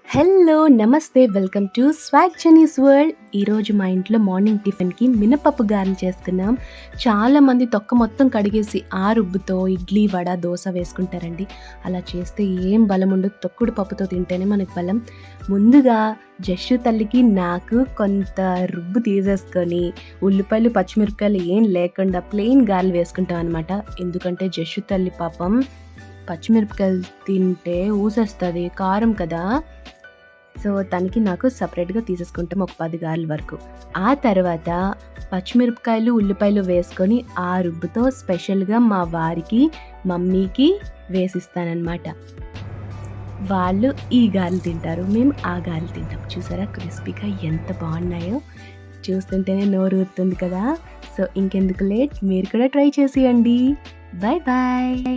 Hello! నమస్తే. Welcome to swag Jenny's world. ఈరోజు మా ఇంట్లో మార్నింగ్ టిఫిన్‌కి మినపప్పు గారెలు చేసుకున్నాం. చాలామంది తొక్క మొత్తం కడిగేసి ఆ రుబ్బుతో ఇడ్లీ, వడ, దోస వేసుకుంటారండి. అలా చేస్తే ఏం బలం ఉండదు. తొక్కుడు పప్పుతో తింటేనే మనకు బలం. ముందుగా జస్సు తల్లికి, నాకు కొంత రుబ్బు తీసేసుకొని, ఉల్లిపాయలు, పచ్చిమిరపకాయలు ఏం లేకుండా ప్లెయిన్ గారెలు వేసుకుంటాం అనమాట. ఎందుకంటే జస్సు తల్లి పాపం పచ్చిమిరపకాయలు తింటే ఊసేస్తది. కారం కదా! సో, తనకి, నాకు సెపరేట్‌గా తీసేసుకుంటాం ఒక 10 గారెల వరకు. ఆ తర్వాత పచ్చిమిరపకాయలు, ఉల్లిపాయలు వేసుకొని ఆ రుబ్బుతో స్పెషల్‌గా మా వారికి, మమ్మీకి వేసిస్తాననమాట. వాళ్ళు ఈ గారెలు తింటారు. మేము ఆ గారెలు తింటాం. చూసారా క్రిస్పీగా ఎంత బాగున్నాయో! చూస్తుంటేనే నోరూరుతుంది కదా! సో, ఇంకెందుకు లేట్, మీరు కూడా ట్రై చేసేయండి. Bye bye.